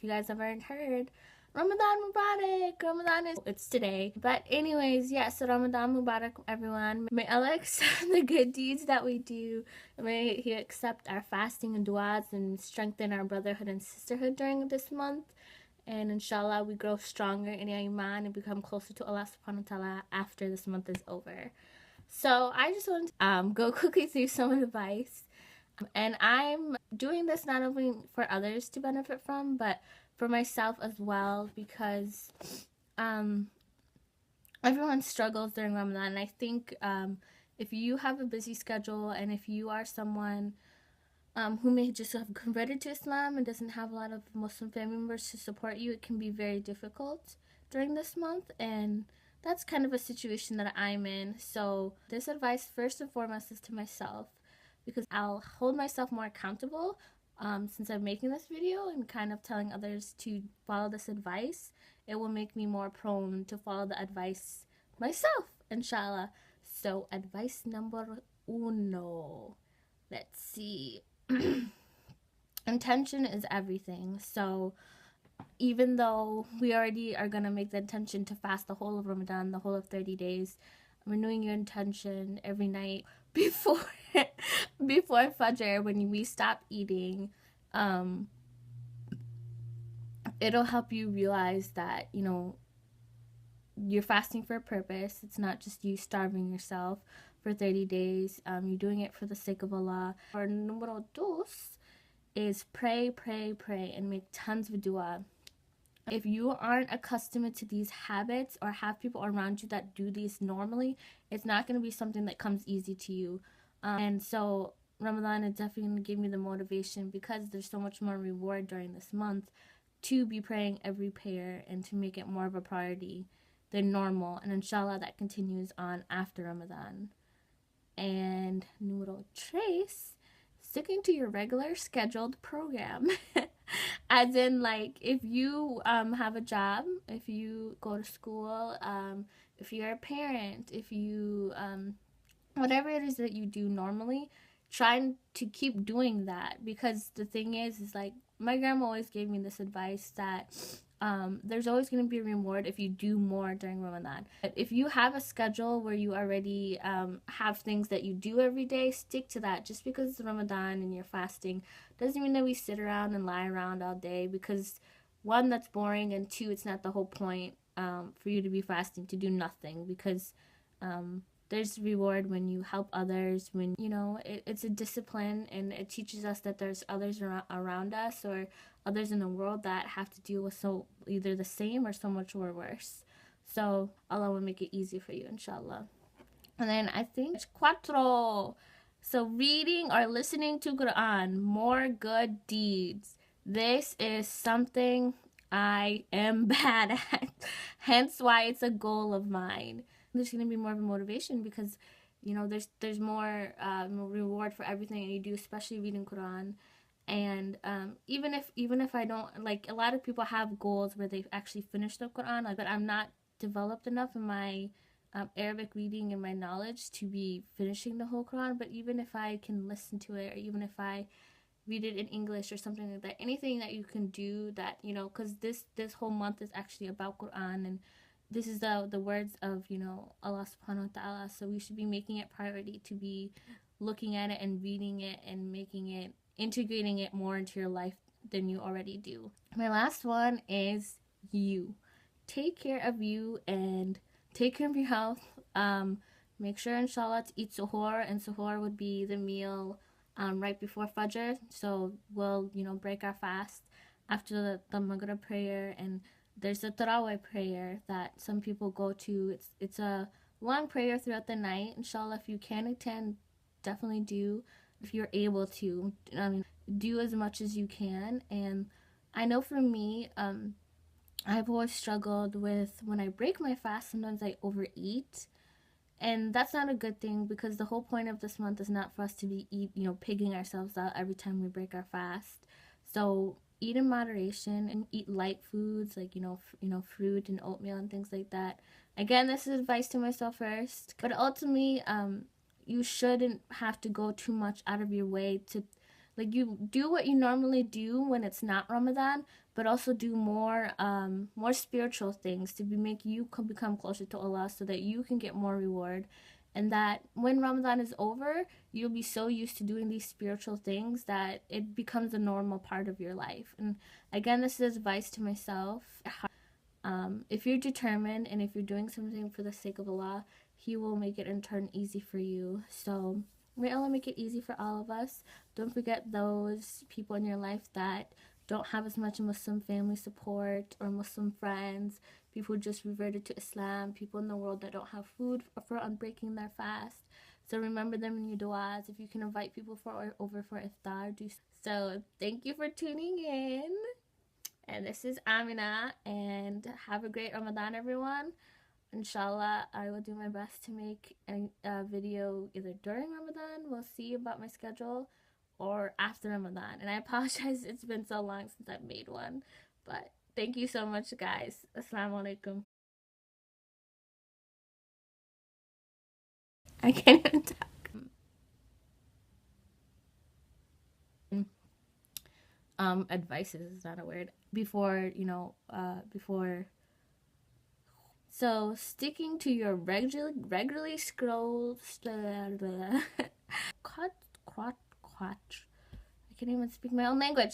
you guys haven't heard, Ramadan Mubarak. It's today. But anyways, yeah, so Ramadan Mubarak, everyone. May Allah accept the good deeds that we do. May He accept our fasting and du'as and strengthen our brotherhood and sisterhood during this month. And inshallah, we grow stronger in iman and become closer to Allah subhanahu wa ta'ala after this month is over. So I just want to go quickly through some advice. And I'm doing this not only for others to benefit from, but for myself as well, because everyone struggles during Ramadan. And I think if you have a busy schedule and if you are someone who may just have converted to Islam and doesn't have a lot of Muslim family members to support you, it can be very difficult during this month, and that's kind of a situation that I'm in. So this advice first and foremost is to myself, because I'll hold myself more accountable since I'm making this video and kind of telling others to follow this advice. It will make me more prone to follow the advice myself, inshallah. So advice number uno, let's see. Intention is everything. So even though we already are going to make the intention to fast the whole of Ramadan, the whole of 30 days, renewing your intention every night before Fajr, when we stop eating, it'll help you realize that, you know, you're fasting for a purpose. It's not just you starving yourself for 30 days. You're doing it for the sake of Allah. Or numero dos is pray, and make tons of dua. If you aren't accustomed to these habits or have people around you that do these normally, it's not going to be something that comes easy to you. And so Ramadan is definitely going to give me the motivation, because there's so much more reward during this month, to be praying every prayer and to make it more of a priority than normal. And inshallah, that continues on after Ramadan. And numero tres, sticking to your regular scheduled program. As in, like, if you have a job, if you go to school, if you're a parent, if you whatever it is that you do normally, trying to keep doing that. Because the thing is like, my grandma always gave me this advice that there's always going to be a reward if you do more during Ramadan. But if you have a schedule where you already have things that you do every day, stick to that. Just because it's Ramadan and you're fasting doesn't mean that we sit around and lie around all day, because one, that's boring, and two, it's not the whole point for you to be fasting to do nothing, because there's reward when you help others, when, you know, it's a discipline, and it teaches us that there's others around us or others in the world that have to deal with so either the same or so much more worse. So Allah will make it easy for you, inshallah. And then I think cuatro. So reading or listening to Quran, more good deeds. This is something I am bad at. Hence why it's a goal of mine. There's going to be more of a motivation, because, you know, there's more reward for everything that you do, especially reading Quran. And even if I don't, like, a lot of people have goals where they've actually finished the Quran, like, but I'm not developed enough in my Arabic reading and my knowledge to be finishing the whole Quran. But even if I can listen to it, or even if I read it in English or something like that, anything that you can do that, you know, because this whole month is actually about Quran, and this is the words of, you know, Allah subhanahu wa ta'ala. So we should be making it priority to be looking at it and reading it and making it, integrating it more into your life than you already do. My last one is you. Take care of you and take care of your health. Make sure, inshallah, to eat suhoor, and suhoor would be the meal right before Fajr. So we'll, you know, break our fast after the Maghrib prayer, and there's a Tarawih prayer that some people go to. It's a long prayer throughout the night. Inshallah, if you can attend, definitely do. If you're able to, do as much as you can. And I know for me, I've always struggled with, when I break my fast, sometimes I overeat. And that's not a good thing, because the whole point of this month is not for us to be pigging ourselves out every time we break our fast. So eat in moderation and eat light foods, like, fruit and oatmeal and things like that. Again, this is advice to myself first. But ultimately, you shouldn't have to go too much out of your way to, like, you do what you normally do when it's not Ramadan, but also do more spiritual things to make you become closer to Allah, so that you can get more reward, and that when Ramadan is over, you'll be so used to doing these spiritual things that it becomes a normal part of your life. And again, this is advice to myself. If you're determined and if you're doing something for the sake of Allah, He will make it in turn easy for you. So may Allah make it easy for all of us. Don't forget those people in your life that don't have as much Muslim family support or Muslim friends, people who just reverted to Islam, people in the world that don't have food for unbreaking their fast. So remember them in your du'as. If you can invite people over for iftar, do so. Thank you for tuning in. And this is Amina, and have a great Ramadan, everyone. Inshallah, I will do my best to make a video either during Ramadan, we'll see about my schedule, or after Ramadan. And I apologize, it's been so long since I've made one. But thank you so much, guys. Assalamu alaikum. I can't even talk. Advices is not a word. Before so sticking to your regularly scroll quat, I can't even speak my own language.